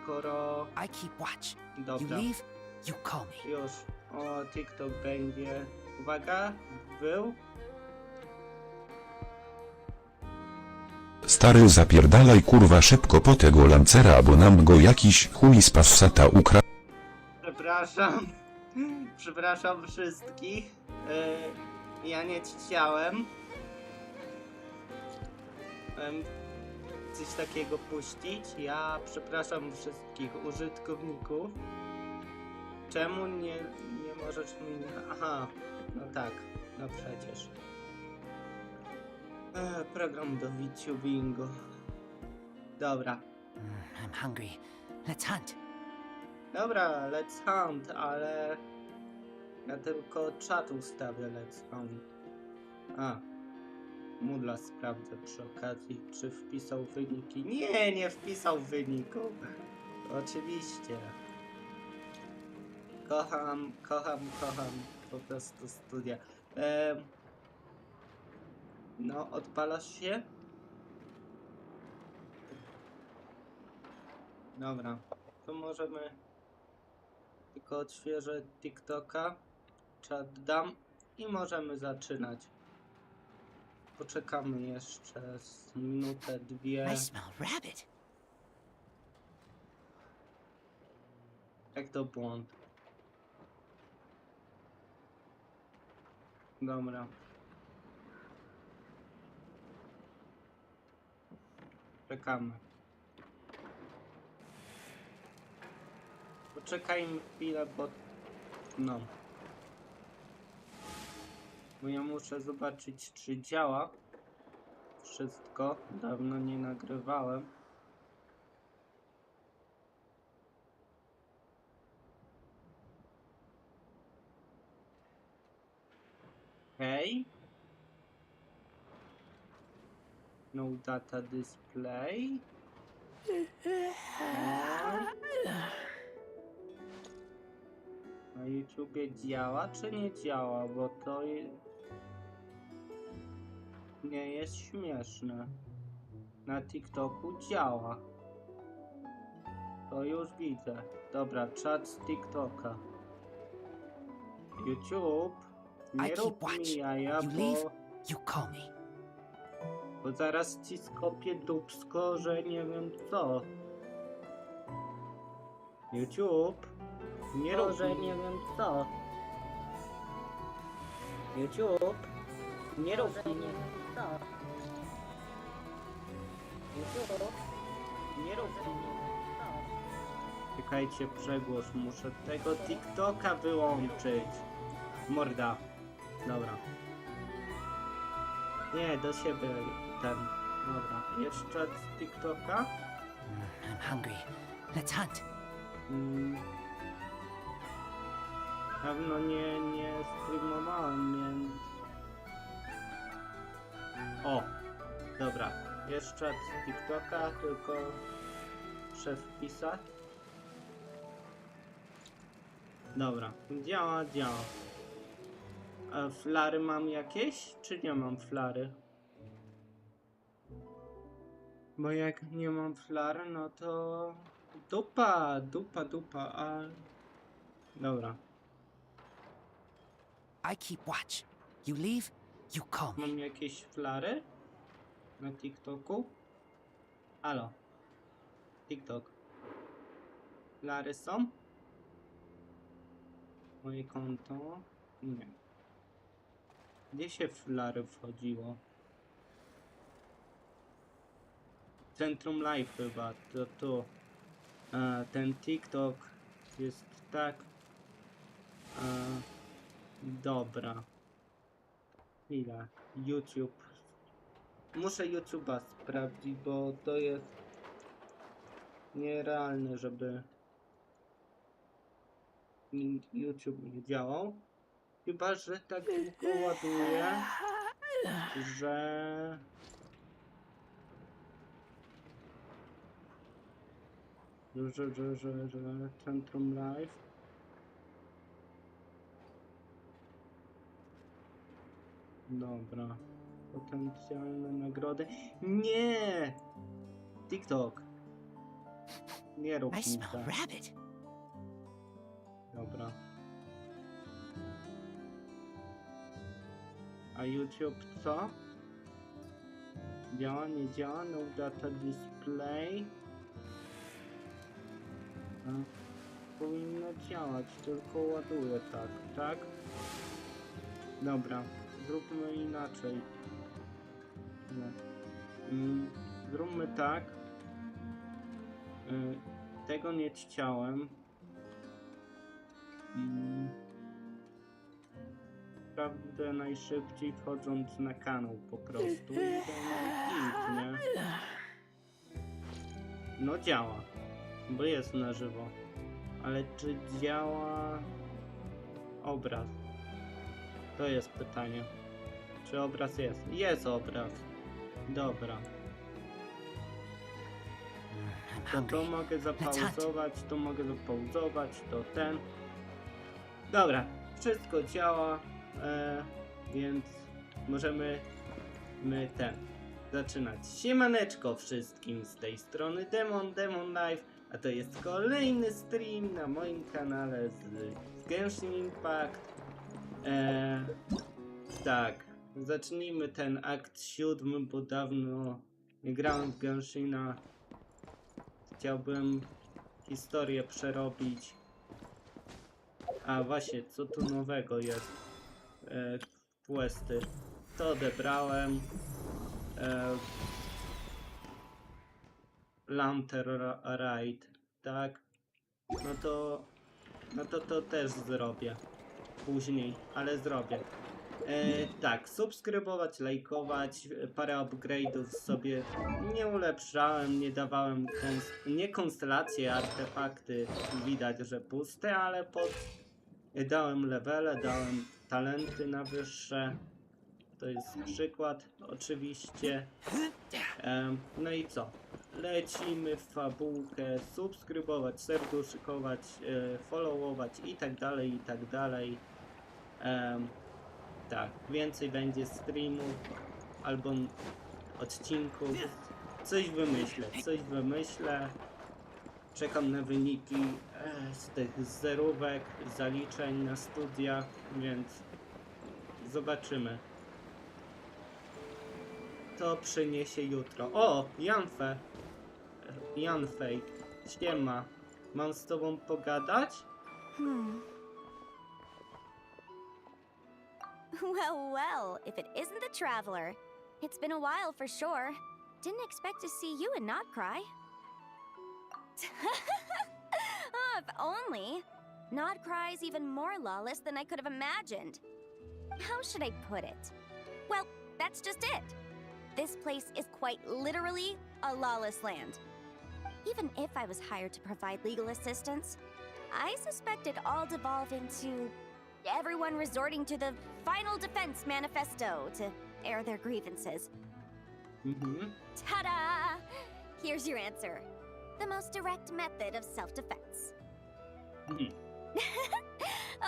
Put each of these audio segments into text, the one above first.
skoro... I keep watch. You Dobra, leave, you call me. już. O, TikTok będzie. Uwaga, był. Stary zapierdalaj kurwa szybko po tego lancera, bo nam go jakiś chuj z passata ukradł. Przepraszam. Przepraszam wszystkich. Ja nie chciałem. Coś takiego puścić. Ja przepraszam wszystkich użytkowników. Czemu nie możesz mi... Aha, no tak, no przecież. Program do VTubingu. Dobra. I'm hungry. Let's hunt. Dobra, let's hunt, ale... Ja tylko czat ustawię let's hunt. A. Mudla sprawdzę przy okazji, czy wpisał wyniki. Nie, nie wpisał wyników. Oczywiście. Kocham po prostu studia. No, odpalasz się? Dobra, to możemy... Tylko odświeżę TikToka, czat dam i możemy zaczynać. Poczekamy jeszcze z minutę, dwie. I smell rabbit. Jak to błąd? Dobra. Czekamy. Poczekajmy chwilę, bo... No. Bo ja muszę zobaczyć, czy działa. Wszystko. Dawno nie nagrywałem. Okej. No data display. Na YouTubie działa czy nie działa, bo to nie jest śmieszne. Na TikToku działa. To już widzę. Dobra, czat z TikToka. YouTube, nie I rób keep watch. mi jaja, You leave, you call me. bo zaraz ci skopię dupsko, że nie wiem co. YouTube, nie rób, że nie wiem co. YouTube, nie rób, że nie wiem co. YouTube, nie rób, że nie wiem co. Czekajcie, przegłos, muszę tego TikToka wyłączyć. Morda. Dobra. Nie, do siebie ten. Dobra. Jeszcze z TikToka. I'm hungry. Let's hunt. Pewno nie streamowałem, więc... O! Dobra. Jeszcze z TikToka, tylko muszę wpisać. Dobra. Działa. A flary mam jakieś, czy nie mam flary? Bo jak nie mam flary, no to... Dupa, a... Dobra. I keep watch. You leave, you call me. Mam jakieś flary? Na TikToku? Halo. TikTok. Flary są? Moje konto? Nie. Gdzie się flary wchodziło? Centrum Live chyba, to tu. Ten TikTok jest tak... dobra. Chwila. YouTube. Muszę YouTube'a sprawdzić, bo to jest nierealne, żeby YouTube nie działał. Chyba, że tak długo ładuje, że... że Centrum Live. Dobra. Potencjalne nagrody. Nie! TikTok. Nie rób I mi smell tak. rabbit. Dobra. A YouTube co? Działa, nie działa? No data display. Powinno działać, tylko ładuje tak, tak? Dobra, zróbmy inaczej. No. Zróbmy tak. Tego nie chciałem. Prawdę najszybciej wchodząc na kanał po prostu. I nie? No działa, bo jest na żywo. Ale czy działa obraz? To jest pytanie. Czy obraz jest? Jest obraz. Dobra. To mogę zapauzować, to mogę zapauzować, to ten. Dobra, wszystko działa, więc możemy zaczynać. Siemaneczko wszystkim, z tej strony Demon Live, a to jest kolejny stream na moim kanale z Genshin Impact. Tak, zacznijmy ten akt 7, bo dawno nie grałem w Genshina. Chciałbym historię przerobić. A właśnie, co tu nowego jest? Questy. To odebrałem. Lantern Ride, tak? No to też zrobię. Później, ale zrobię. Tak, subskrybować, lajkować, parę upgrade'ów sobie nie ulepszałem, nie dawałem, nie konstelacje, artefakty, widać, że puste, ale dałem levele, dałem talenty na wyższe, to jest przykład oczywiście. No i co? Lecimy w fabułkę, subskrybować, serduszkować, followować i tak dalej, i tak dalej. Tak, więcej będzie streamów albo odcinków. Coś wymyślę. Czekam na wyniki z tych zerówek, zaliczeń na studiach, więc zobaczymy. To przyniesie jutro. O, Janfej, siema. Mam z tobą pogadać? Well, if it isn't the traveler. It's been a while for sure. Didn't expect to see you and not cry. Oh, if only. Not cry's even more lawless than I could have imagined. How should I put it? Well, that's just it. This place is quite literally a lawless land. Even if I was hired to provide legal assistance, I suspect it'd all devolve into everyone resorting to the Final Defense Manifesto to air their grievances. Ta-da! Here's your answer. The most direct method of self-defense.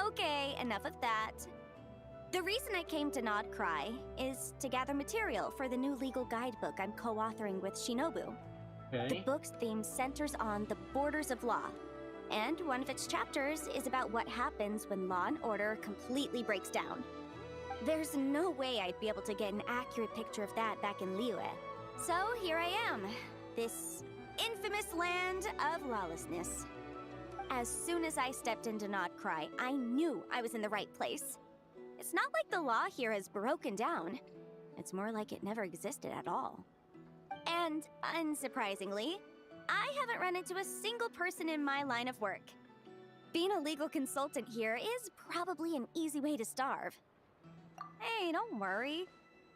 Okay, enough of that. The reason I came to Nod Cry is to gather material for the new legal guidebook I'm co-authoring with Shinobu. Okay. The book's theme centers on the borders of law, and one of its chapters is about what happens when law and order completely breaks down. There's no way I'd be able to get an accurate picture of that back in Liyue. So here I am, this infamous land of lawlessness. As soon as I stepped into Nod Cry, I knew I was in the right place. It's not like the law here has broken down. It's more like it never existed at all. And unsurprisingly, I haven't run into a single person in my line of work. Being a legal consultant here is probably an easy way to starve. Hey, don't worry.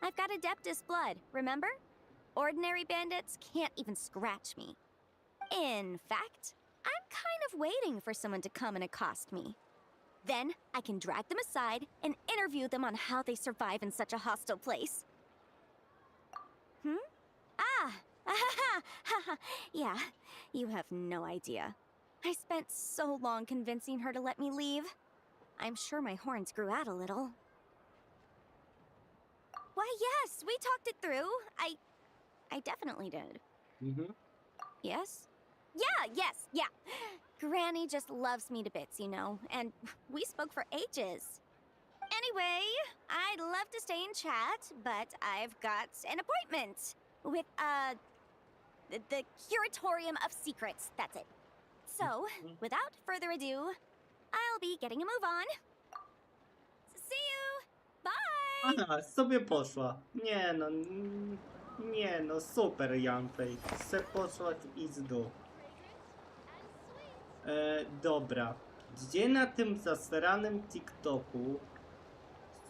I've got Adeptus blood, remember? Ordinary bandits can't even scratch me. In fact, I'm kind of waiting for someone to come and accost me. Then I can drag them aside and interview them on how they survive in such a hostile place. Yeah, you have no idea. I spent so long convincing her to let me leave. I'm sure my horns grew out a little. Why, yes, we talked it through. I definitely did. Mhm. Yes? Yeah. Granny just loves me to bits, you know, and we spoke for ages. Anyway, I'd love to stay in chat, but I've got an appointment with, the Curatorium of Secrets, that's it. So, without further ado, I'll be getting a move on. See you! Bye! Aha, sobie poszła. Nie no, super Janfej. Se poszła w izdu. Dobra. Gdzie na tym zasranym TikToku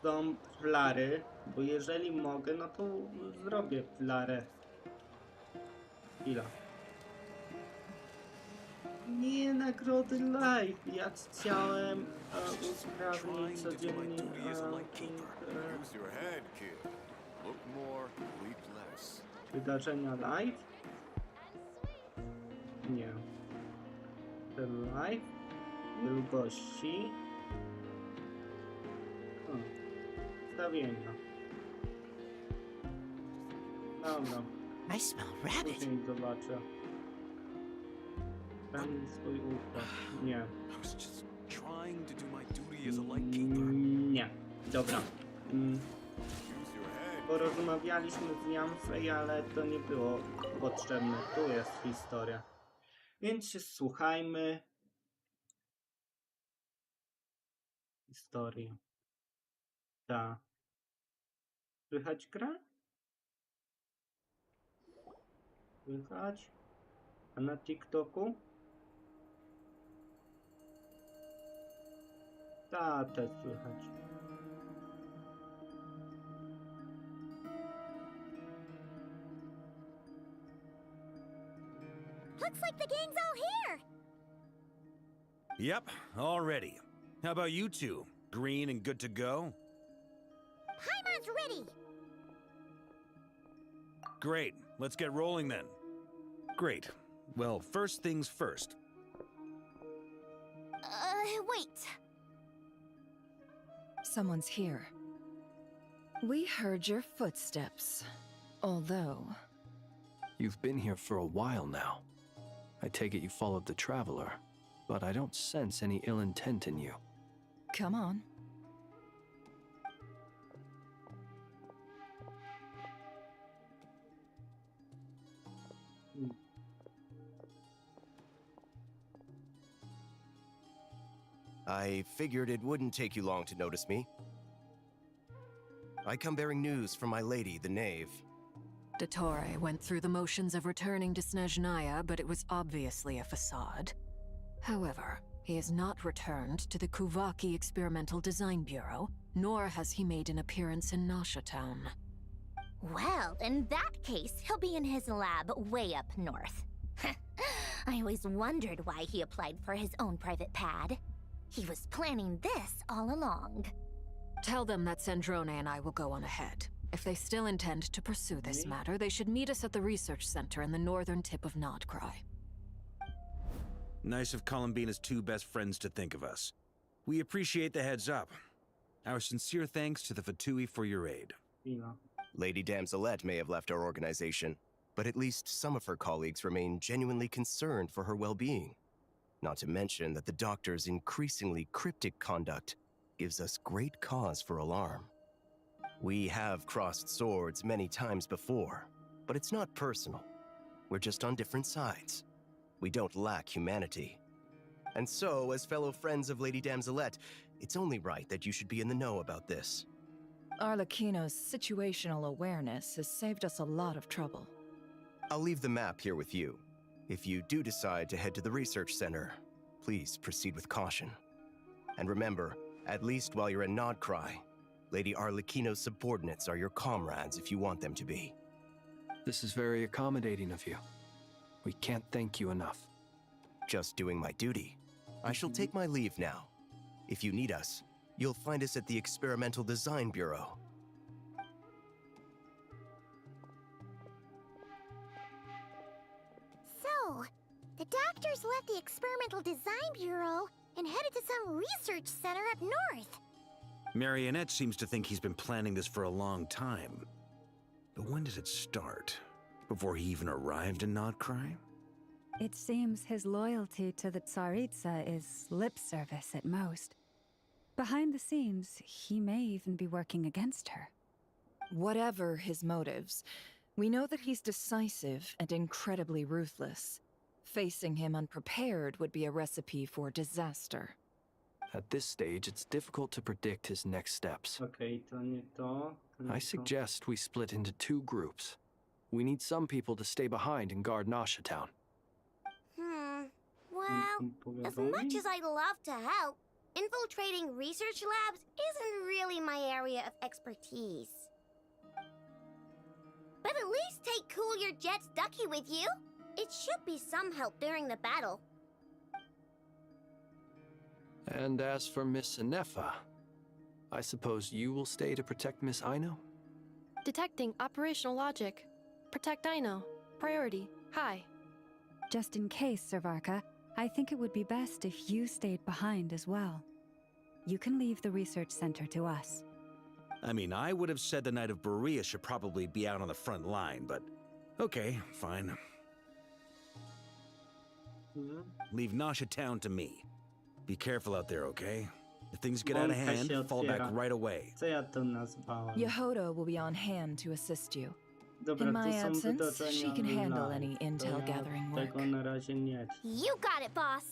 są flary? Bo jeżeli mogę, no to zrobię flarę. Chwila. Nie, nagrody live. Ja chciałem usprawnić codziennie. Wydarzenia live? Nie. Ten live? Wielkości? Ustawienia. Dobra. I smell rabbit. Później zobaczę. Tam swój układ. Nie. Nie. Dobra. Porozmawialiśmy z Janfej, ale to nie było potrzebne. Tu jest historia. Więc się słuchajmy. Historii. Ta. Słychać grę? Słychać? A na TikToku? Ta, też słychać. Looks like the gang's all here! Yep, all ready. How about you two? Green and good to go? Paimon's ready! Great, let's get rolling then. Great. Well, first things first. Wait. Someone's here. We heard your footsteps. Although... You've been here for a while now. I take it you followed the Traveler, but I don't sense any ill intent in you. Come on. I figured it wouldn't take you long to notice me. I come bearing news from my lady, the Knave. Dottore went through the motions of returning to Snezhnaya, but it was obviously a facade. However, he has not returned to the Kuvaki Experimental Design Bureau, nor has he made an appearance in Nasha Town. Well, in that case, he'll be in his lab way up north. I always wondered why he applied for his own private pad. He was planning this all along. Tell them that Sandrone and I will go on ahead. If they still intend to pursue this matter, they should meet us at the research center in the northern tip of Nodcry. Nice of Columbina's two best friends to think of us. We appreciate the heads up. Our sincere thanks to the Fatui for your aid. Chwila. Lady Damselette may have left our organization, but at least some of her colleagues remain genuinely concerned for her well-being. Not to mention that the doctor's increasingly cryptic conduct gives us great cause for alarm. We have crossed swords many times before, but it's not personal. We're just on different sides. We don't lack humanity. And so, as fellow friends of Lady Damselette, it's only right that you should be in the know about this. Arlecchino's situational awareness has saved us a lot of trouble. I'll leave the map here with you. If you do decide to head to the research center, please proceed with caution. And remember, at least while you're in Nodcry, Lady Arlecchino's subordinates are your comrades if you want them to be. This is very accommodating of you. We can't thank you enough. Just doing my duty. I shall take my leave now. If you need us, you'll find us at the Experimental Design Bureau. So, the doctors left the Experimental Design Bureau and headed to some research center up north. Marionette seems to think he's been planning this for a long time. But when did it start? Before he even arrived in Nodcry? It seems his loyalty to the Tsaritsa is lip service at most. Behind the scenes, he may even be working against her. Whatever his motives, we know that he's decisive and incredibly ruthless. Facing him unprepared would be a recipe for disaster. At this stage, it's difficult to predict his next steps. Okej, to nie to. To nie I to. suggest we split into 2 groups. We need some people to stay behind and guard Nasha Town. Well, as much as I'd love to help, infiltrating research labs isn't really my area of expertise. But at least take Cool Your Jet's Ducky with you. It should be some help during the battle. And as for Miss Inefa, I suppose you will stay to protect Miss Aino? Detecting operational logic. Protect Aino. Priority. High. Just in case, Servarka, I think it would be best if you stayed behind as well. You can leave the research center to us. I mean, I would have said the Knight of Berea should probably be out on the front line, but okay, fine. Leave Nasha Town to me. Be careful out there, okay? If things get out of Bąka hand, się fall back otwiera. right away. Co ja to nazwałem? Yehoda will be on hand to assist you. Dobra, In to my są absence, wydarzenia she can handle online. any To intel ja gathering work. tego na razie nie. You got it, boss.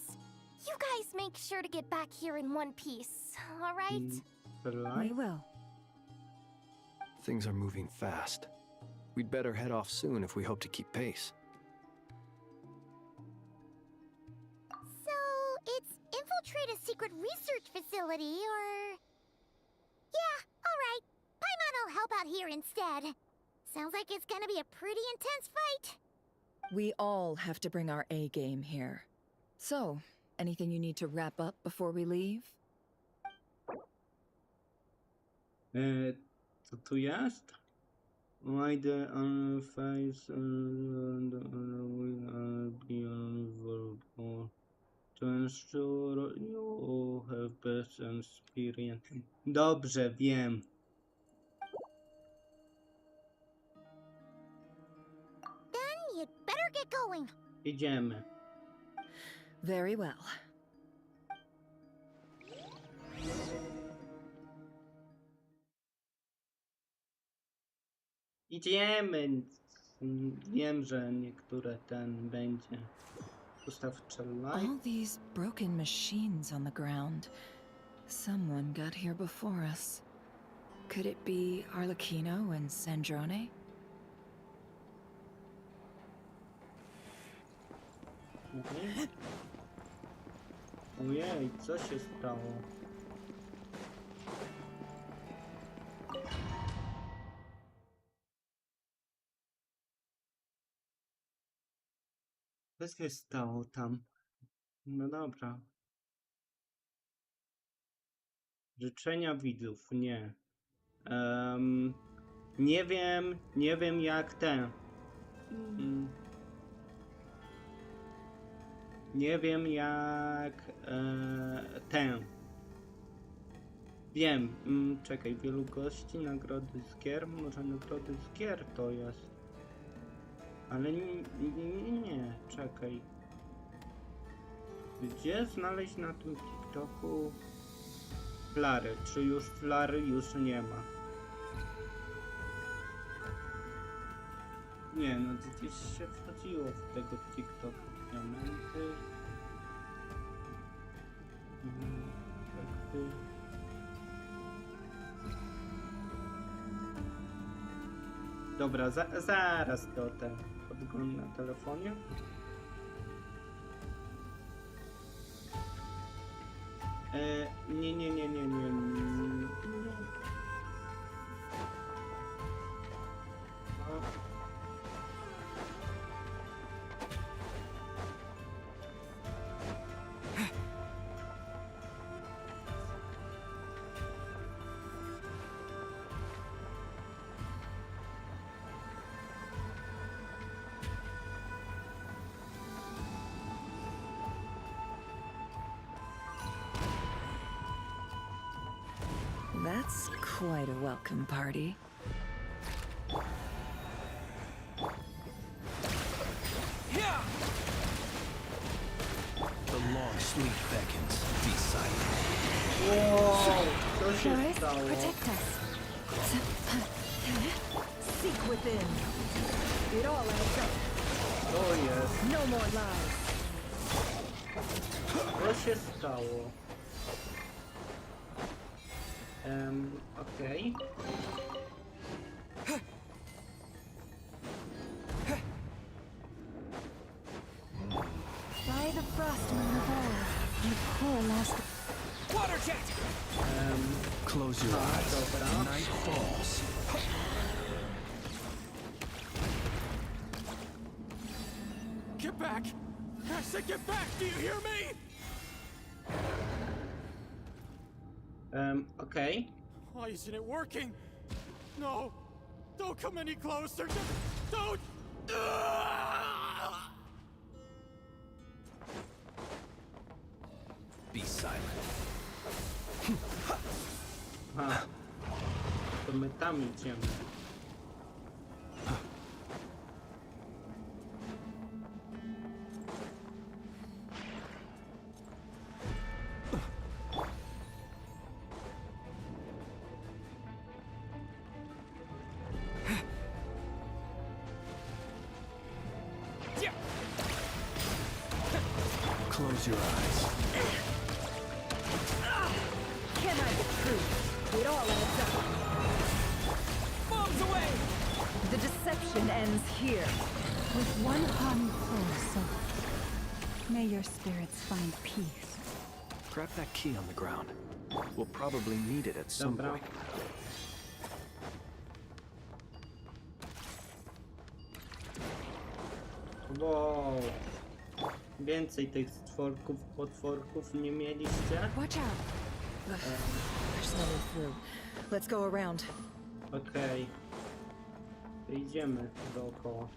You guys make sure to get back here in one piece, all right? We will. Things are moving fast. We'd better head off soon if we hope to keep pace. So, it's infiltrate a secret research facility, or... Yeah, all right. Paimon will help out here instead. Sounds like it's gonna be a pretty intense fight. We all have to bring our A game here. So, anything you need to wrap up before we leave? Co tu jest? Why the face and you have best experience. Dobrze, wiem. Then you'd better get going. Idziemy. Very well. Idziemy. Wiem, że niektóre ten będzie. Ustaw strzelaj. All these broken machines on the ground. Someone got here before us. Could it be Arlecchino and Sandrone? Ojej, co się stało? Co się stało tam? No dobra. Życzenia widzów, nie. Nie wiem jak ten. Nie wiem jak ten. Wiem, czekaj, wielu gości, nagrody z gier, może nagrody z gier to jest. Ale nie, czekaj. Gdzie znaleźć na tym TikToku flary? Czy już flary już nie ma? Nie, no gdzieś się wchodziło w tego TikToka. Diamenty. Efekty. Dobra, zaraz to ten podgląd na telefonie. Nie. O. That's quite a welcome party. Sleep beckons. Be silent. Wow, co się Flores, stało? protect us. Seek within. It all adds up. To jest. No more lies. Co się stało? Okej. By the frost moon of old, your poor last. Water jet! Close your eyes. Dobra. Night falls. Get back! I said get back! Do you hear me? Okej. Why isn't it working? No! Don't come any closer! Just don't! Be silent. Aha. To my tam idziemy. Close your eyes. Can I get through? It all adds up. Bombs away! The deception ends here. With one harming poor soul, may your spirits find peace. Grab that key on the ground. We'll probably need it at some Dobra. point. Wow. Więcej tych stworków, potworków nie mieliście? Watch out. There's no way through. Let's go around. Okej. To idziemy dookoła.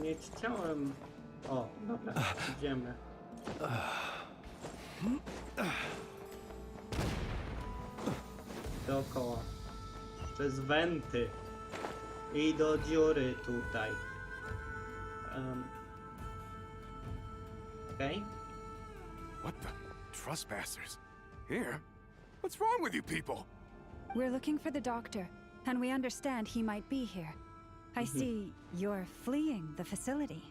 Nie chciałem... O, dobra, idziemy. Dookoła. Przez wenty. I do dziury tutaj. Okej. What the? Trespassers? Here? What's wrong with you people? We're looking for the doctor, and we understand he might be here. I see you're fleeing the facility.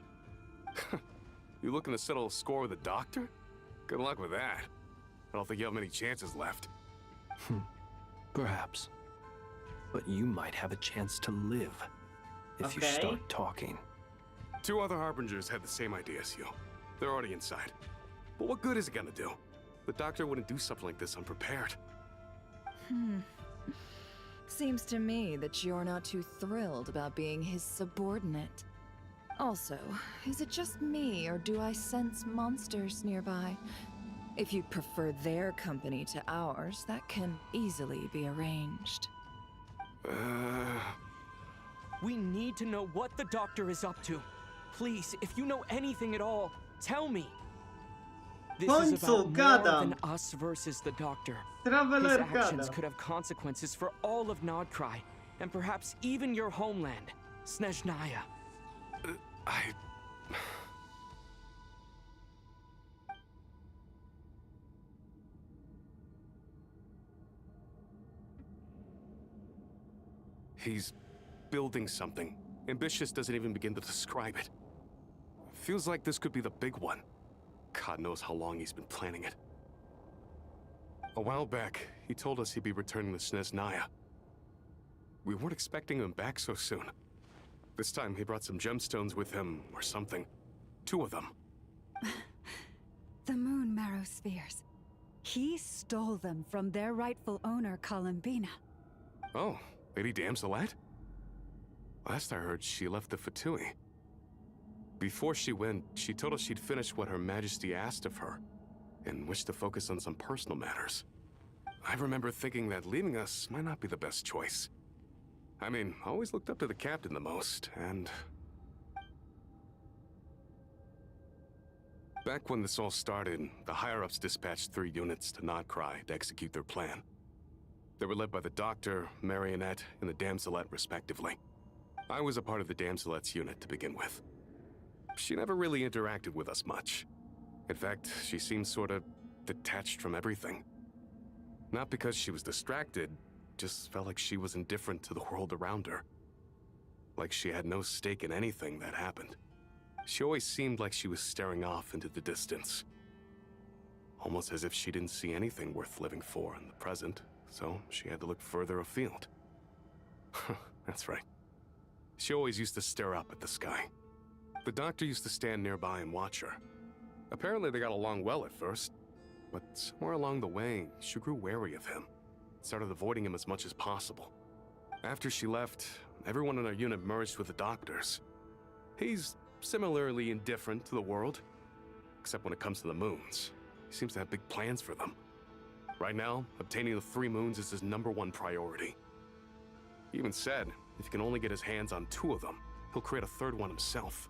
You looking to settle a score with the doctor? Good luck with that. I don't think you have many chances left. Perhaps. But you might have a chance to live if you Okay. start talking. 2 other harbingers had the same idea as you. They're already inside. But what good is it gonna do? The doctor wouldn't do something like this unprepared. Seems to me that you're not too thrilled about being his subordinate. Also, is it just me, or do I sense monsters nearby? If you'd prefer their company to ours, that can easily be arranged. We need to know what the doctor is up to. Please, if you know anything at all, tell me. This is about more gadam. than us versus the doctor. His Traveler actions gada. could have consequences for all of Nodcry, and perhaps even your homeland, Snezhnaya. He's building something. Ambitious doesn't even begin to describe it. Feels like this could be the big one. God knows how long he's been planning it. A while back, he told us he'd be returning to Snezhnaya. We weren't expecting him back so soon. This time he brought some gemstones with him, or something. 2 of them. The moon marrow spheres. He stole them from their rightful owner, Columbina. Oh, Lady Damselette? Last I heard, she left the Fatui. Before she went, she told us she'd finished what Her Majesty asked of her, and wished to focus on some personal matters. I remember thinking that leaving us might not be the best choice. I mean, I always looked up to the captain the most, and... Back when this all started, the higher-ups dispatched 3 units to Nodcry to execute their plan. They were led by the Doctor, Marionette, and the Damselette, respectively. I was a part of the Damselette's unit to begin with. She never really interacted with us much. In fact, she seemed sort of detached from everything. Not because she was distracted, just felt like she was indifferent to the world around her. Like she had no stake in anything that happened. She always seemed like she was staring off into the distance. Almost as if she didn't see anything worth living for in the present, so she had to look further afield. That's right. She always used to stare up at the sky. The Doctor used to stand nearby and watch her. Apparently they got along well at first, but somewhere along the way, she grew wary of him. Started avoiding him as much as possible. After she left, everyone in our unit merged with the Doctor's. He's similarly indifferent to the world, except when it comes to the moons. He seems to have big plans for them. Right now, obtaining the 3 moons is his #1 priority. He even said, if he can only get his hands on 2 of them, he'll create a 3rd one himself.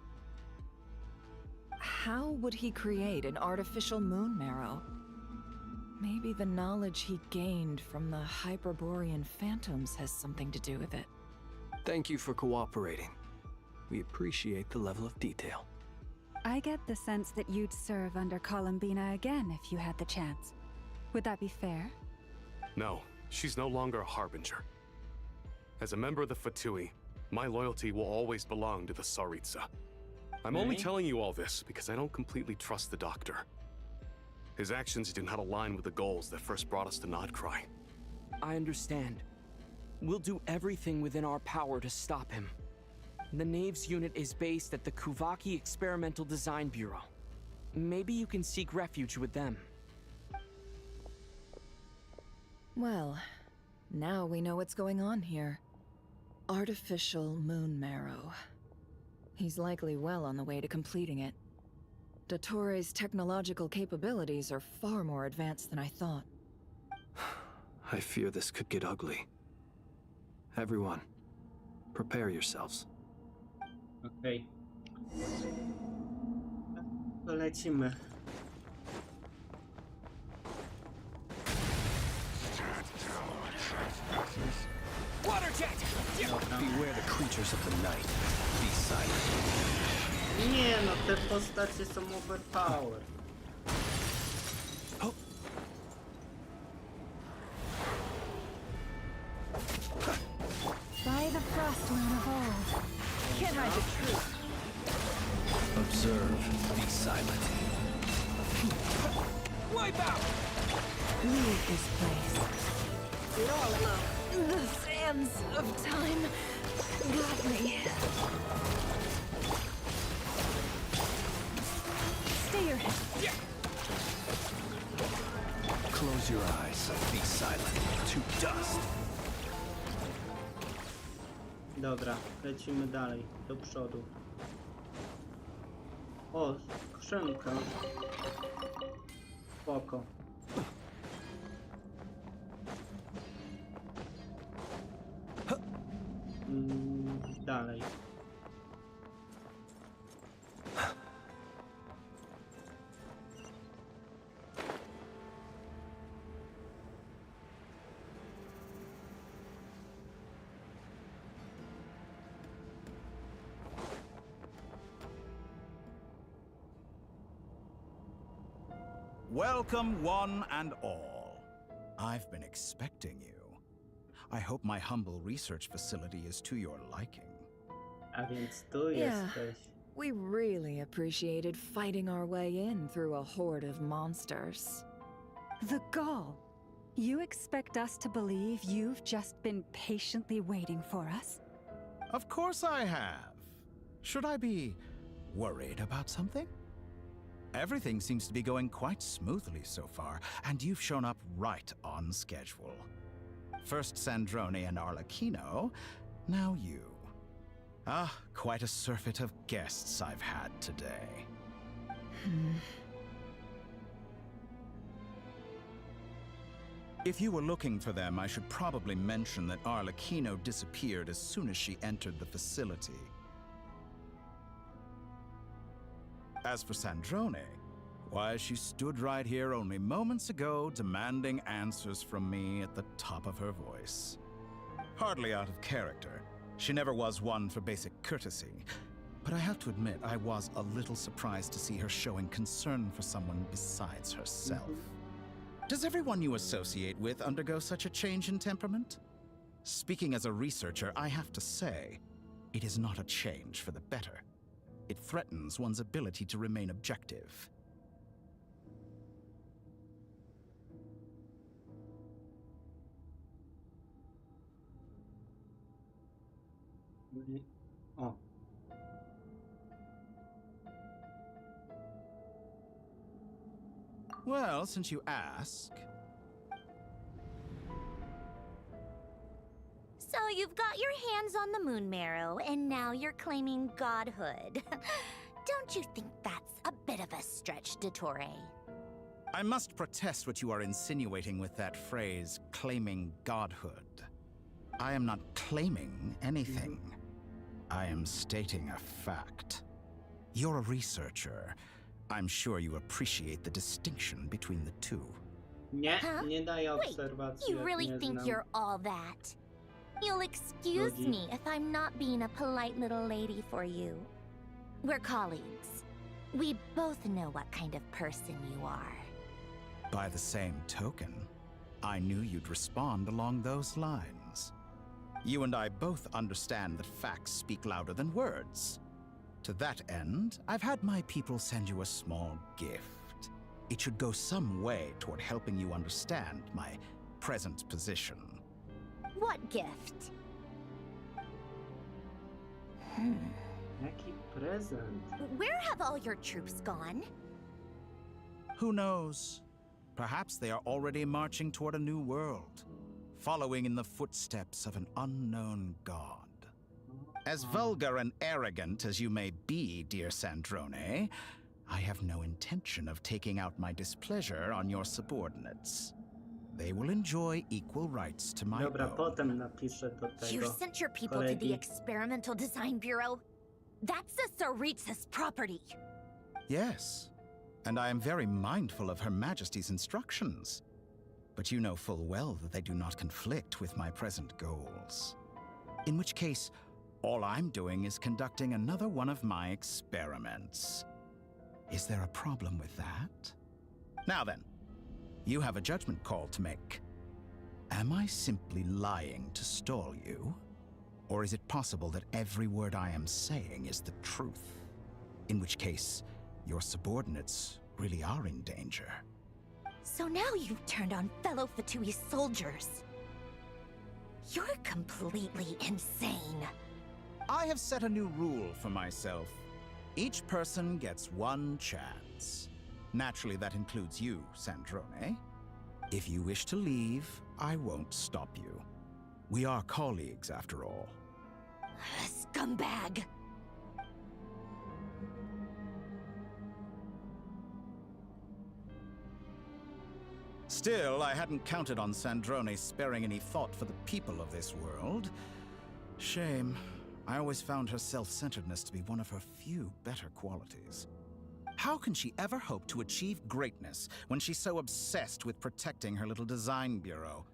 How would he create an artificial moon marrow? Maybe the knowledge he gained from the Hyperborean phantoms has something to do with it. Thank you for cooperating. We appreciate the level of detail. I get the sense that you'd serve under Columbina again if you had the chance. Would that be fair? No, she's no longer a harbinger. As a member of the Fatui, my loyalty will always belong to the Tsaritsa. I'm only telling you all this because I don't completely trust the Doctor. His actions do not align with the goals that first brought us to Nodcry. I understand. We'll do everything within our power to stop him. The Knave's unit is based at the Kuvaki Experimental Design Bureau. Maybe you can seek refuge with them. Well, now we know what's going on here. Artificial moon marrow. He's likely well on the way to completing it. Dottore's technological capabilities are far more advanced than I thought. I fear this could get ugly. Everyone, prepare yourselves. Okej. To lecimy. Water jet! Beware the creatures of the night. Be silent. Nie no, te postacie są overpowered. By the frost moon of old. Can't hide the truth. Observe. Be silent. Wipe out! Leave this place. The sands of time got me. Stay your head. Yeah. Close your eyes. Be silent. To dust. Dobra, lecimy dalej, do przodu. O, skrzynka. Spoko. Dalej. Welcome, one and all. I've been expecting you. I hope my humble research facility is to your liking. A więc tu jesteś. We really appreciated fighting our way in through a horde of monsters. The gall. You expect us to believe you've just been patiently waiting for us? Of course I have. Should I be worried about something? Everything seems to be going quite smoothly so far, and you've shown up right on schedule. First Sandrone and Arlecchino, now you. Ah, quite a surfeit of guests I've had today. If you were looking for them, I should probably mention that Arlecchino disappeared as soon as she entered the facility. As for Sandrone, Why, she stood right here only moments ago, demanding answers from me at the top of her voice. Hardly out of character. She never was one for basic courtesy. But I have to admit, I was a little surprised to see her showing concern for someone besides herself. Does everyone you associate with undergo such a change in temperament? Speaking as a researcher, I have to say, it is not a change for the better. It threatens one's ability to remain objective. O. Well, since you ask... So you've got your hands on the moon marrow, and now you're claiming godhood. Don't you think that's a bit of a stretch, Dottore? I must protest what you are insinuating with that phrase, claiming godhood. I am not claiming anything. I am stating a fact. You're a researcher. I'm sure you appreciate the distinction between the two. Nie, Huh? nie daję Wait, obserwacji. you jak really nie think znam. you're all that? You'll excuse Ludzi. me if I'm not being a polite little lady for you. We're colleagues. We both know what kind of person you are. By the same token, I knew you'd respond along those lines. You and I both understand that facts speak louder than words. To that end, I've had my people send you a small gift. It should go some way toward helping you understand my present position. What gift? Jaki prezent? Where have all your troops gone? Who knows? Perhaps they are already marching toward a new world, following in the footsteps of an unknown god. As vulgar and arrogant as you may be, dear Sandrone, I have no intention of taking out my displeasure on your subordinates. They will enjoy equal rights to my Dobra, own. potem napiszę do You tego sent your people to the kolegi. Experimental Design Bureau? That's the Tsaritsa's property. Yes, and I am very mindful of Her Majesty's instructions. But you know full well that they do not conflict with my present goals. In which case, all I'm doing is conducting another one of my experiments. Is there a problem with that? Now then, you have a judgment call to make. Am I simply lying to stall you? Or is it possible that every word I am saying is the truth? In which case, your subordinates really are in danger. So now you've turned on fellow Fatui soldiers. You're completely insane. I have set a new rule for myself. Each person gets one chance. Naturally, that includes you, Sandrone. If you wish to leave, I won't stop you. We are colleagues, after all. Scumbag! Still, I hadn't counted on Sandrone sparing any thought for the people of this world. Shame. I always found her self-centeredness to be one of her few better qualities. How can she ever hope to achieve greatness when she's so obsessed with protecting her little design bureau?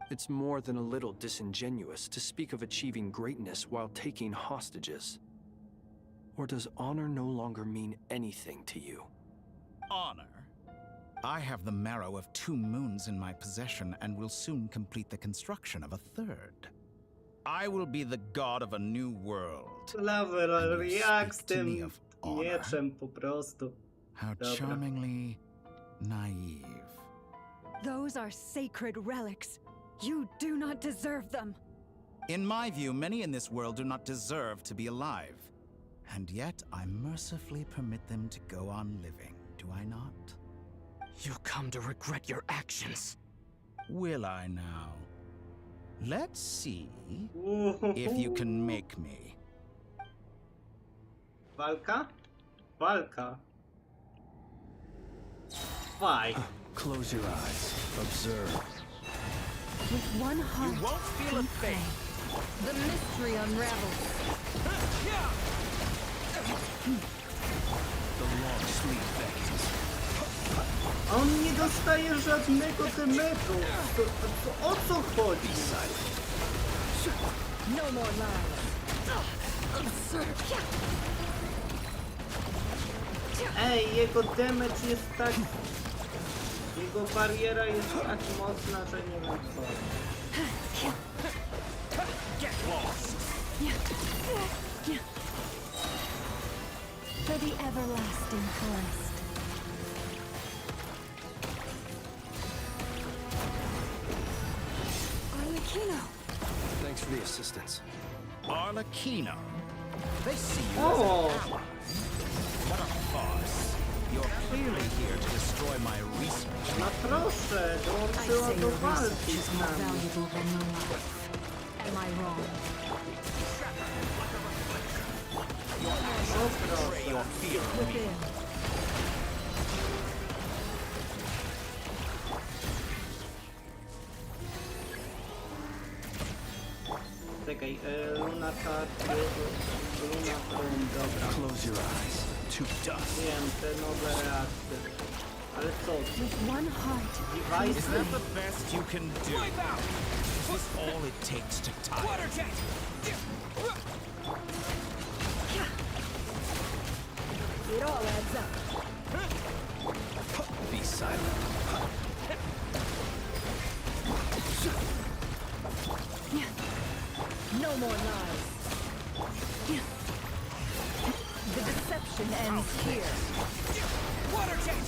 It's more than a little disingenuous to speak of achieving greatness while taking hostages. Or does honor no longer mean anything to you? Honor? I have the marrow of 2 moons in my possession and will soon complete the construction of a 3rd. I will be the god of a new world. Level jak z to me tym of honor. mieczem po prostu. How Dobra. charmingly naive. Those are sacred relics. You do not deserve them. In my view, many in this world do not deserve to be alive. And yet, I mercifully permit them to go on living, do I not? You'll come to regret your actions. Will I now? Let's see if you can make me. Walka? Walka. Fight. Close your eyes. Observe. With one heart, You won't feel a we thing. pray. The mystery unravels. The long sleep beckons. A on nie dostaje żadnego damage'u. O co chodzi? No more lies. Ej, jego damage jest tak... Jego bariera jest tak mocna, że nie wiem co. For the everlasting forest. Arlecchino. Thanks for the assistance. Arlecchino. They see you Oh. as an ally. What a farce. You're clearly here to destroy my research. No proszę, dołączyła do walki Is z more nami. valuable than your life. Am I wrong? No proszę. Within. Czekaj, Luna karty, Luna Krum, dobra. Close your eyes. To dust. Wiem, te nowe reakcje. Ale co? With one heart. Device? Is that the best you can do? Is this all it takes to tie? Water jet! It all adds up. Be silent. No more lies. The deception ends here. Water jet!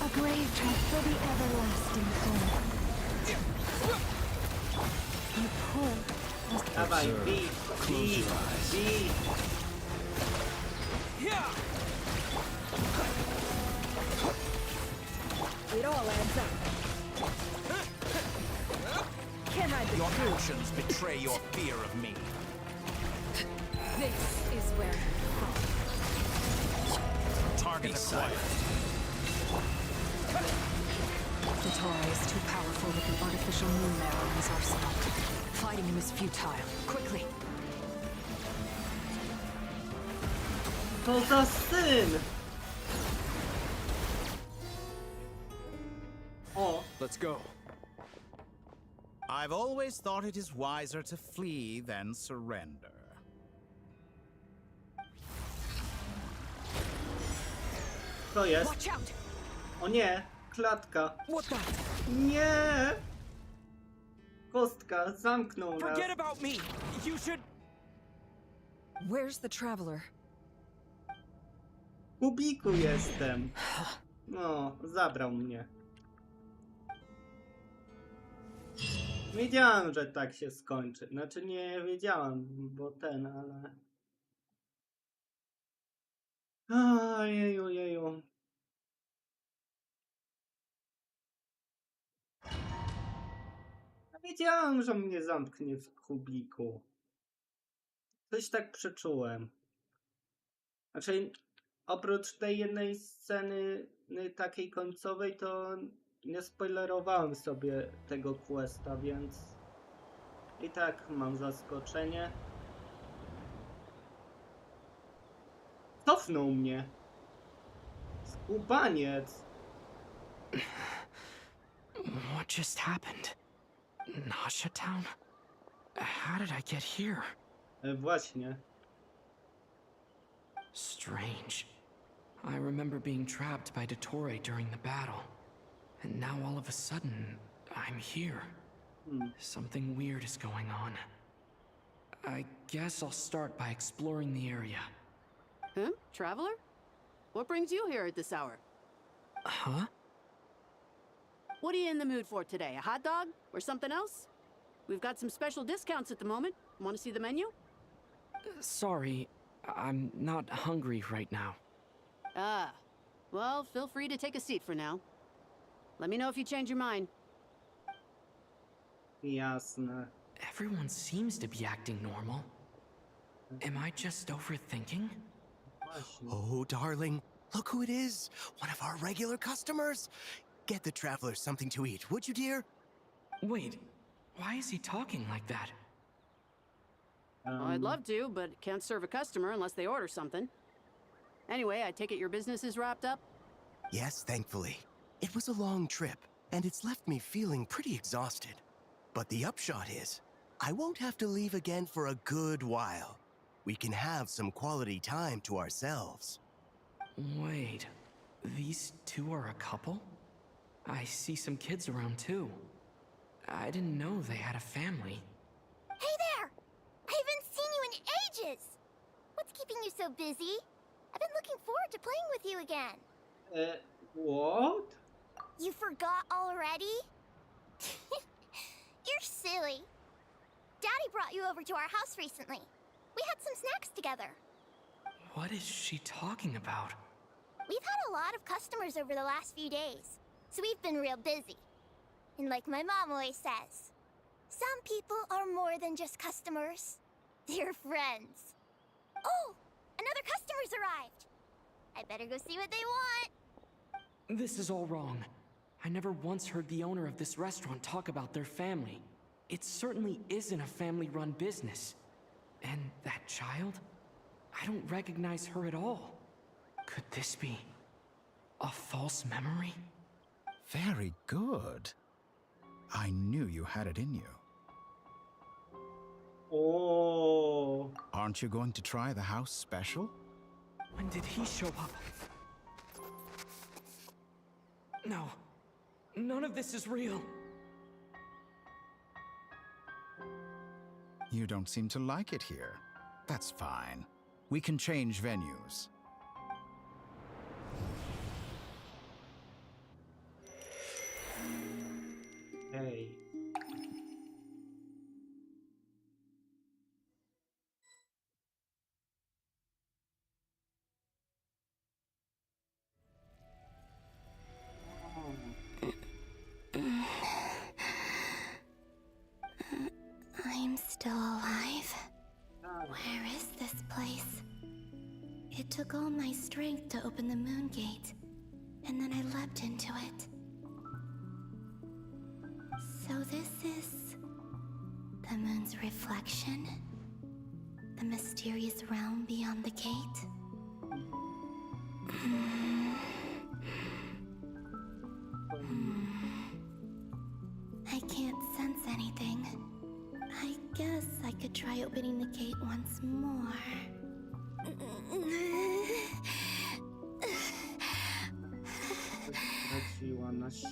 A grave trap for the everlasting home. You pull. Dawaj, bij, bij, bij. Yeah! It all adds up. Can I be Your true? actions betray your fear of me. This is where you fall. Target acquired. Dottore is too powerful with the artificial moon marrow in his arsenal. Fighting him is futile. Quickly! To za syn! O, Let's go. I've always thought it is wiser to flee than surrender. to jest? Watch out! O nie, klatka. What the? Nie! Kostka, zamknął nas. Forget about me. You should. Where's the traveler? W kubiku jestem. No, zabrał mnie. Wiedziałem, że tak się skończy. Znaczy nie wiedziałem, bo ten, ale... Ojeju, jeju. Wiedziałem, że mnie zamknie w kubiku. Coś tak przeczułem. Znaczy, oprócz tej jednej sceny takiej końcowej, to nie spoilerowałem sobie tego questa, więc i tak mam zaskoczenie. Cofnął mnie. Skubaniec. What just happened? Nasha Town? How did I get here? Właśnie. Strange. I remember being trapped by Dottore during the battle. And now all of a sudden, I'm here. Something weird is going on. I guess I'll start by exploring the area. Huh? Traveler? What brings you here at this hour? Huh? What are you in the mood for today? A hot dog? Or something else? We've got some special discounts at the moment. Want to see the menu? Sorry, I'm not hungry right now. Ah. Well, feel free to take a seat for now. Let me know if you change your mind. Jasne. Everyone seems to be acting normal. Am I just overthinking? Właśnie. Oh, darling, look who it is. One of our regular customers. Get the traveler something to eat, would you, dear? Wait, why is he talking like that? Well, I'd love to, but can't serve a customer unless they order something. Anyway, I take it your business is wrapped up? Yes, thankfully. It was a long trip, and it's left me feeling pretty exhausted. But the upshot is, I won't have to leave again for a good while. We can have some quality time to ourselves. Wait, these two are a couple? I see some kids around too. I didn't know they had a family. Hey there! I haven't seen you in ages! What's keeping you so busy? I've been looking forward to playing with you again. What? You forgot already? You're silly. Daddy brought you over to our house recently. We had some snacks together. What is she talking about? We've had a lot of customers over the last few days, so we've been real busy. And like my mom always says, some people are more than just customers. They're friends. Oh, another customer's arrived. I better go see what they want. This is all wrong. I never once heard the owner of this restaurant talk about their family. It certainly isn't a family-run business. And that child? I don't recognize her at all. Could this be a false memory? Very good. I knew you had it in you. Oh. Aren't you going to try the house special? When did he show up? No. None of this is real. You don't seem to like it here. That's fine. We can change venues. Hey. I'm still alive. Where is this place? It took all my strength to open the moon gate, and then I leapt into it. So this is the moon's reflection? The mysterious realm beyond the gate? I can't sense anything. I guess I could try opening the gate once more.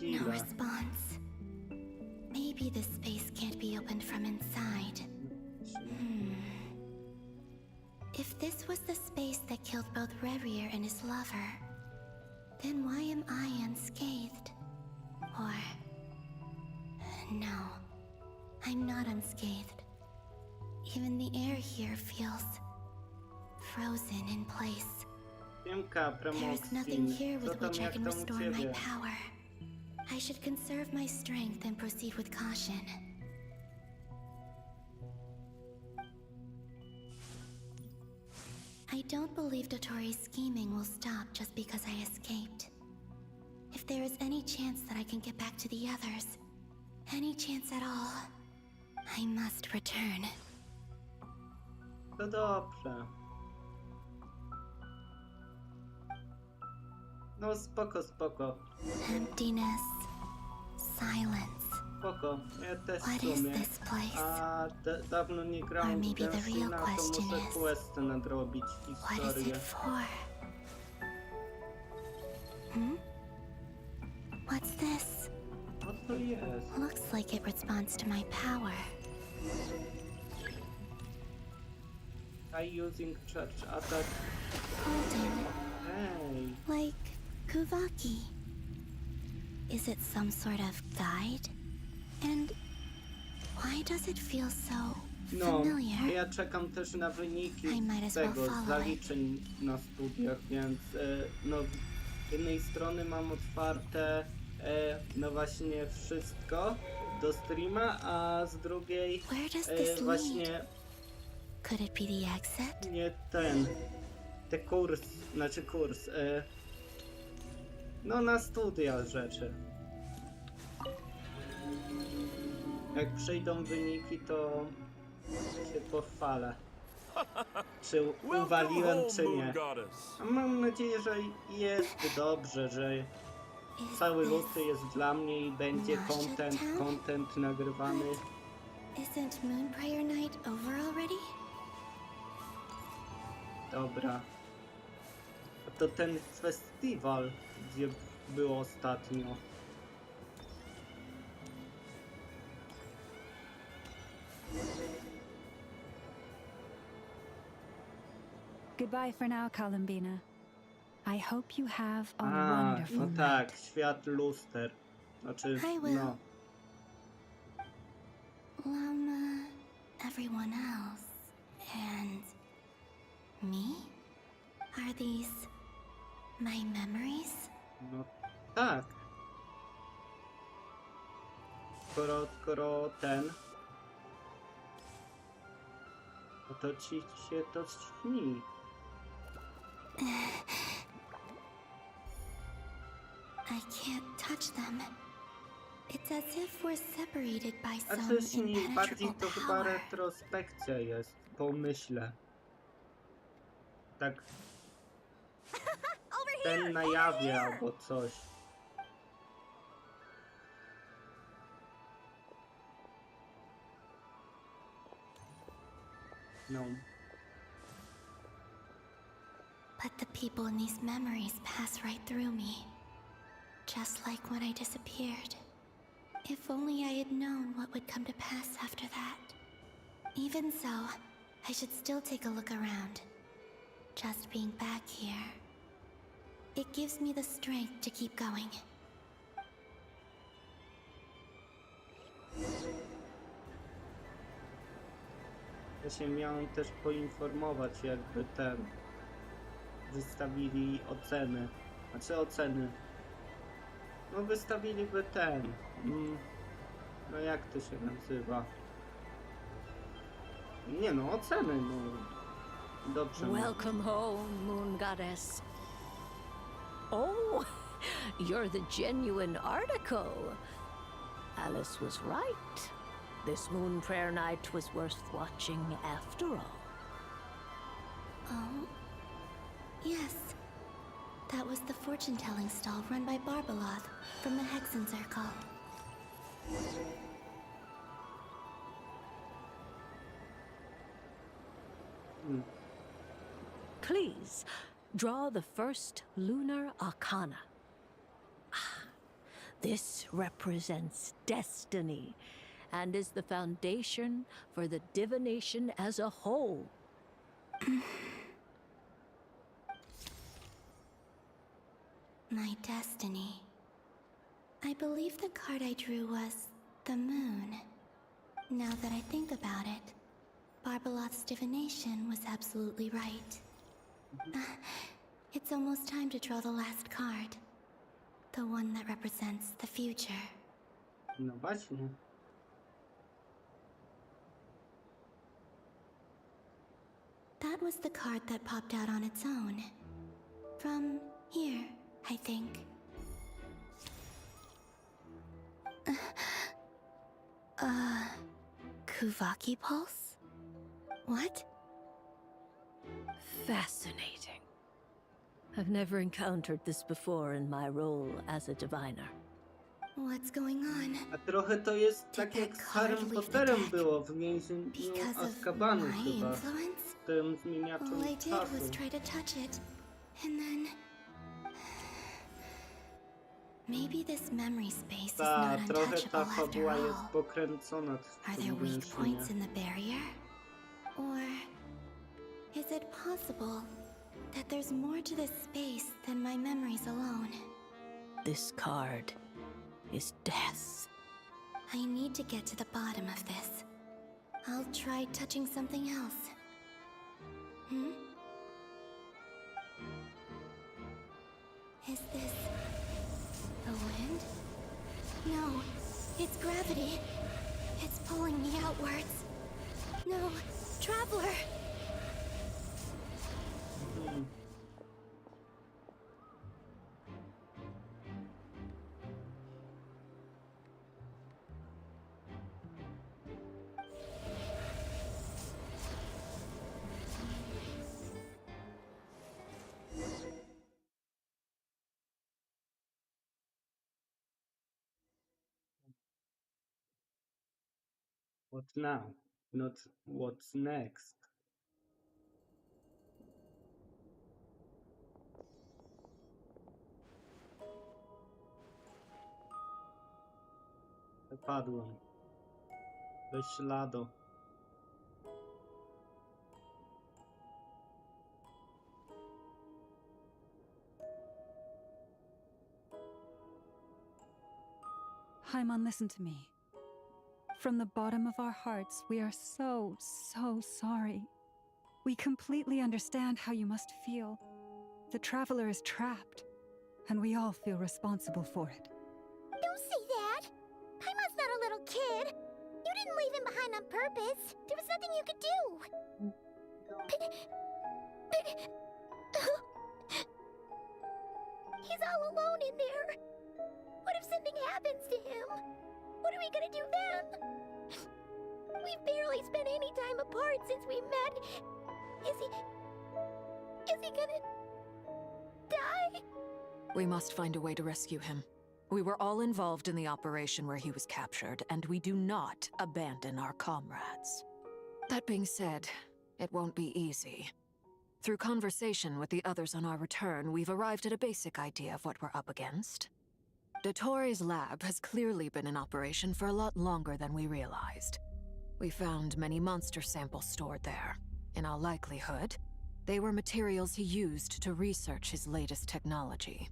No response. Maybe this space can't be opened from inside. If this was the space that killed both Revier and his lover, then why am I unscathed? Or... no, I'm not unscathed. Even the air here feels frozen in place. There's nothing here with which I can restore my power. I should conserve my strength and proceed with caution. I don't believe Dotori's scheming will stop just because I escaped. If there is any chance that I can get back to the others, any chance at all, I must return. To dobrze. No spoko, spoko. Emptiness, silence. Spoko, ja też What w is sumie. this place? A dawno nie grałem w Genshina, to muszę questy nadrobić, What is historię. it for? Hmm? What's this? Co to jest? Looks like it responds to my power. Using charge attack. Golden. Hey. Like Kuvaki. Is it some sort of guide? And why does it feel so No, familiar? ja czekam też na wyniki I might as well tego follow zaliczeń na studiach, więc no z jednej strony mam otwarte no właśnie wszystko do streama, a z drugiej Where does this właśnie lead? Could it be the exit? nie te kurs, znaczy kurs no na studia rzeczy. Jak przyjdą wyniki, to się pochwalę. czy uwaliłem, czy nie. A mam nadzieję, że jest dobrze, że cały luty jest dla mnie i będzie content nagrywany. Isn't Moon Prayer Night over already? Dobra. A to ten festiwal, gdzie było ostatnio. Goodbye for now, Columbina. I hope you have a A, wonderful no night. tak, świat luster. Znaczy, I will. no. Llama, everyone else, and me? Are these my memories? No tak. Skoro ten... No to ci się to śni. I can't touch them. It's as if we're separated by A some co śni? Bardziej impenetrable to chyba power. retrospekcja jest, pomyślę. Tak. Ten na jawie albo coś. No. But the people in these memories pass right through me. Just like when I disappeared. If only I had known what would come to pass after that. Even so, I should still take a look around. Just being back here. It gives me the strength to keep going. Ja się miałem też poinformować, jakby ten... Wystawili oceny. Znaczy oceny. No wystawiliby ten. No jak to się nazywa? Nie no, oceny, no. Dobrze. Welcome home, Moon Goddess. Oh, you're the genuine article. Alice was right. This Moon Prayer Night was worth watching after all. Oh? Yes. That was the fortune-telling stall run by Barbeloth from the Hexen Circle. Please, draw the first lunar arcana. This represents destiny and is the foundation for the divination as a whole. My destiny. I believe the card I drew was the moon. Now that I think about it, Barbeloth's divination was absolutely right. It's almost time to draw the last card. The one that represents the future. No właśnie. That was the card that popped out on its own. From here, I think. Kuvaki Pulse? What? Fascinating. I've never encountered this before in my role as a diviner. What's going on? A trochę to jest tak jak z Harrym Potterem było w więzieniu Azkabanu chyba. W tym zmieniaczem All I did was czasu. try to touch it, and then... Maybe this memory space is Ta, not trochę ta untouchable after fabuła jest all. pokręcona w Are tym there weak Genshinie. points in the barrier? Or is it possible that there's more to this space than my memories alone? This card is death. I need to get to the bottom of this. I'll try touching something else. Is this the wind? No, it's gravity. It's pulling me outwards. No, Traveler! What now? Not what's next. Padłem. Bez śladu. Paimon, listen to me. From the bottom of our hearts, we are so sorry. We completely understand how you must feel. The traveler is trapped, and we all feel responsible for it. Don't say that! Paimon's not a little kid! You didn't leave him behind on purpose! There was nothing you could do! He's all alone in there! What if something happens to him? What are we gonna do then? We've barely spent any time apart since we met. Is he gonna die? We must find a way to rescue him. We were all involved in the operation where he was captured, and we do not abandon our comrades. That being said, it won't be easy. Through conversation with the others on our return, we've arrived at a basic idea of what we're up against. Dottoro's lab has clearly been in operation for a lot longer than we realized. We found many monster samples stored there. In all likelihood, they were materials he used to research his latest technology.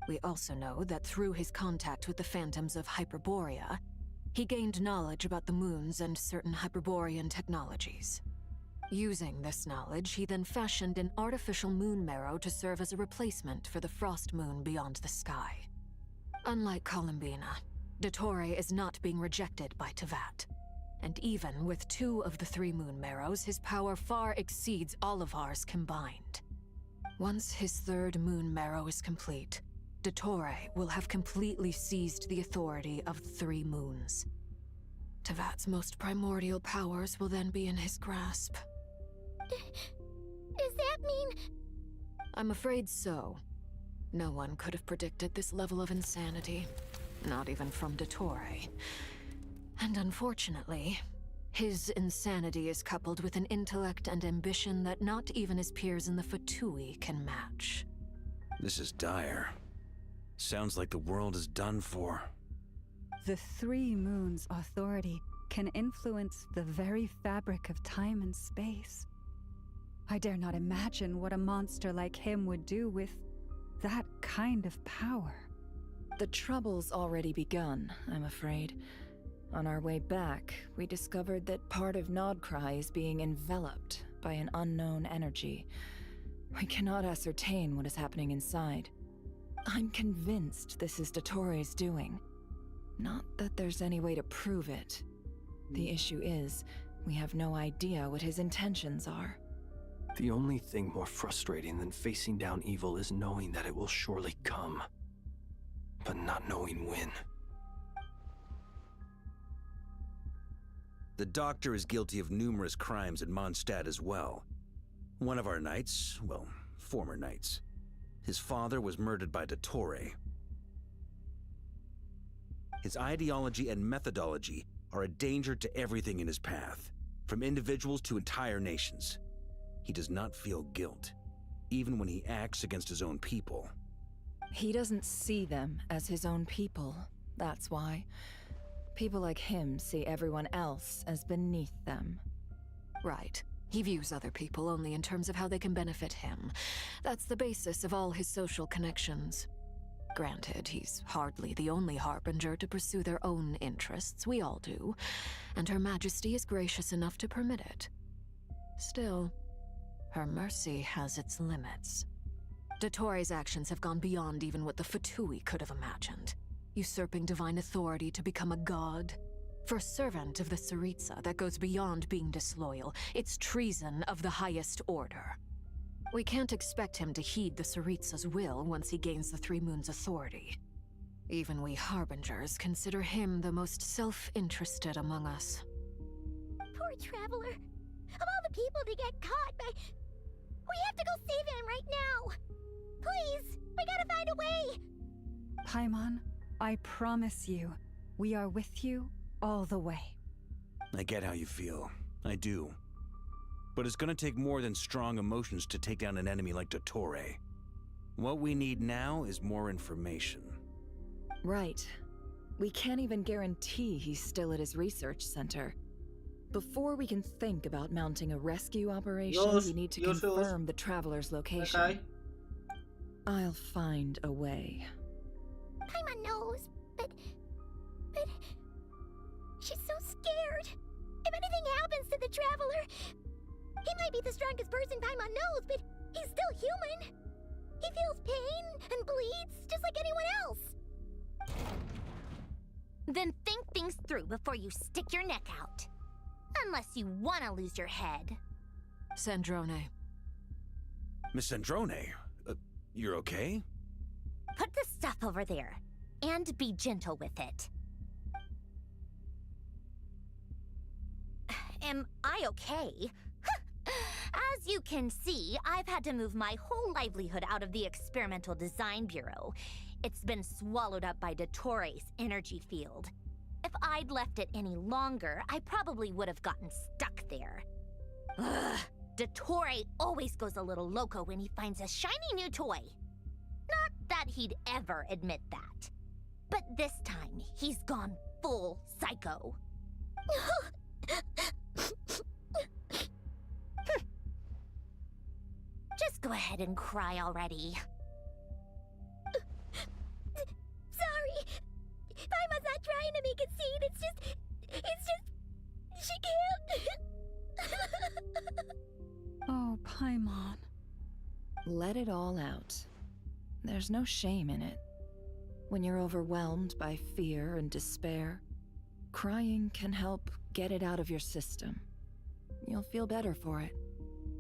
We also know that through his contact with the phantoms of Hyperborea, he gained knowledge about the moons and certain Hyperborean technologies. Using this knowledge, he then fashioned an artificial moon marrow to serve as a replacement for the frost moon beyond the sky. Unlike Columbina, Dottore is not being rejected by Teyvat. And even with 2 of the 3 moon marrows, his power far exceeds all of ours combined. Once his 3rd moon marrow is complete, Dottore will have completely seized the authority of the 3 moons. Teyvat's most primordial powers will then be in his grasp. Does that mean... I'm afraid so. No one could have predicted this level of insanity. Not even from Dottore. And unfortunately, his insanity is coupled with an intellect and ambition that not even his peers in the Fatui can match. This is dire. Sounds like the world is done for. The 3 moons' authority can influence the very fabric of time and space. I dare not imagine what a monster like him would do with that kind of power. The trouble's already begun, I'm afraid. On our way back, we discovered that part of Nodcry is being enveloped by an unknown energy. We cannot ascertain what is happening inside. I'm convinced this is Dottore's doing. Not that there's any way to prove it. The issue is, we have no idea what his intentions are. The only thing more frustrating than facing down evil is knowing that it will surely come, but not knowing when. The doctor is guilty of numerous crimes at Mondstadt as well. One of our knights, well, former knights, his father was murdered by Dottore. His ideology and methodology are a danger to everything in his path, from individuals to entire nations. He does not feel guilt, even when he acts against his own people. He doesn't see them as his own people, that's why. People like him see everyone else as beneath them. Right. He views other people only in terms of how they can benefit him. That's the basis of all his social connections. Granted, he's hardly the only harbinger to pursue their own interests. We all do. And Her Majesty is gracious enough to permit it. Still, her mercy has its limits. Dottore's actions have gone beyond even what the Fatui could have imagined. Usurping divine authority to become a god. For a servant of the Tsaritsa, that goes beyond being disloyal. It's treason of the highest order. We can't expect him to heed the Tsaritsa's will once he gains the 3 moons' authority. Even we harbingers consider him the most self-interested among us. Poor traveler. Of all the people to get caught by... We have to go save him right now! Please! We gotta find a way! Paimon, I promise you, we are with you all the way. I get how you feel. I do. But it's gonna take more than strong emotions to take down an enemy like Dottore. What we need now is more information. Right. We can't even guarantee he's still at his research center. Before we can think about mounting a rescue operation, we need to confirm the traveler's location. Okay. I'll find a way. Paimon knows, but she's so scared. If anything happens to the traveler, he might be the strongest person Paimon knows, but he's still human. He feels pain and bleeds just like anyone else. Then think things through before you stick your neck out. Unless you want to lose your head. Sandrone. Miss Sandrone, you're okay? Put the stuff over there, and be gentle with it. Am I okay? As you can see, I've had to move my whole livelihood out of the Experimental Design Bureau. It's been swallowed up by Dottore's energy field. If I'd left it any longer, I probably would have gotten stuck there. Ugh, Dottore always goes a little loco when he finds a shiny new toy. Not that he'd ever admit that. But this time, he's gone full psycho. Just go ahead and cry already. Sorry. Paimon's not trying to make it seem. It's just, she can't. Oh, Paimon. Let it all out. There's no shame in it. When you're overwhelmed by fear and despair, crying can help get it out of your system. You'll feel better for it.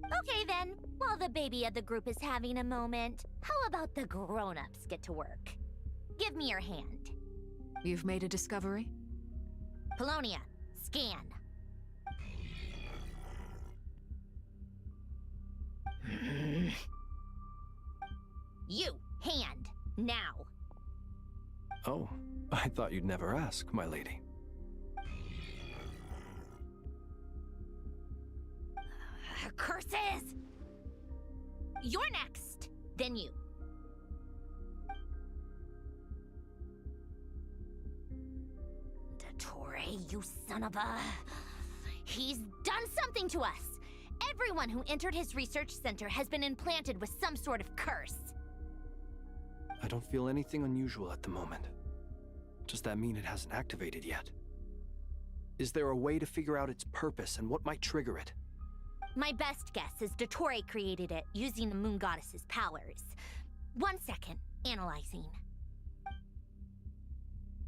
Okay then, while the baby of the group is having a moment, how about the grown-ups get to work? Give me your hand. You've made a discovery? Polonia, scan. You, hand, now. Oh, I thought you'd never ask, my lady. Curses! You're next, then you. Dottore, you son of a... He's done something to us! Everyone who entered his research center has been implanted with some sort of curse. I don't feel anything unusual at the moment. Does that mean it hasn't activated yet? Is there a way to figure out its purpose and what might trigger it? My best guess is Dottore created it using the moon goddess's powers. 1 second, analyzing.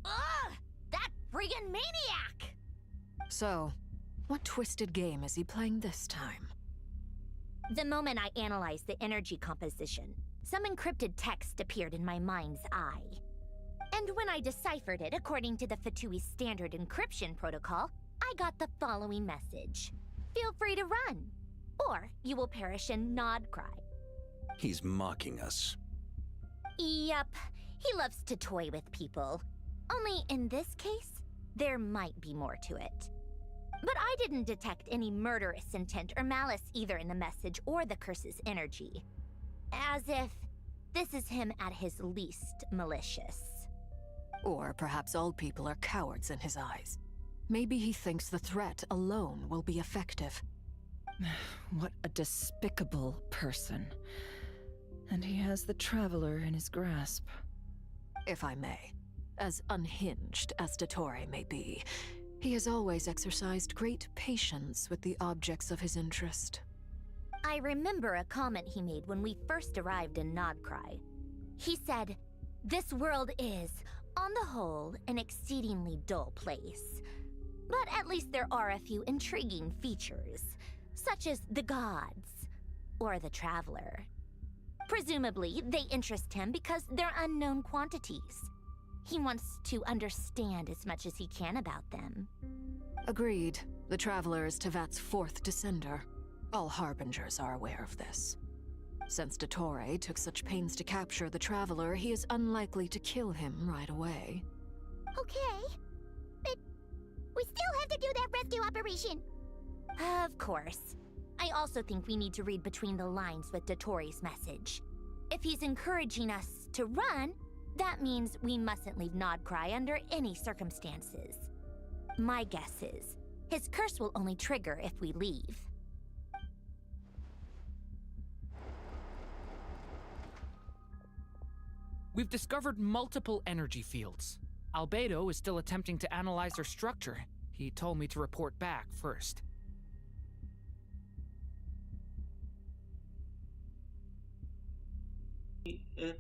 Ugh! That friggin' maniac! So, what twisted game is he playing this time? The moment I analyzed the energy composition, some encrypted text appeared in my mind's eye. And when I deciphered it according to the Fatui standard encryption protocol, I got the following message. Feel free to run, or you will perish in nod cry. He's mocking us. Yup, he loves to toy with people. Only in this case, there might be more to it. But I didn't detect any murderous intent or malice either in the message or the curse's energy. As if this is him at his least malicious. Or perhaps all people are cowards in his eyes. Maybe he thinks the threat alone will be effective. What a despicable person. And he has the Traveler in his grasp. If I may, as unhinged as Dottore may be, he has always exercised great patience with the objects of his interest. I remember a comment he made when we first arrived in Nodcry. He said, "This world is, on the whole, an exceedingly dull place. But at least there are a few intriguing features, such as the gods, or the Traveler. Presumably, they interest him because they're unknown quantities. He wants to understand as much as he can about them." Agreed. The Traveler is Tevat's fourth descender. All Harbingers are aware of this. Since Dottore took such pains to capture the Traveler, he is unlikely to kill him right away. Okay, but we still have to do that rescue operation. Of course. I also think we need to read between the lines with Dotori's message. If he's encouraging us to run, that means we mustn't leave Nodcry under any circumstances. My guess is, his curse will only trigger if we leave. We've discovered multiple energy fields. Albedo is still attempting to analyze their structure. He told me to report back first.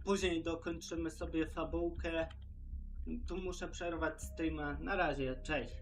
Później dokończymy sobie fabułkę. Tu muszę przerwać streama. Na razie, cześć.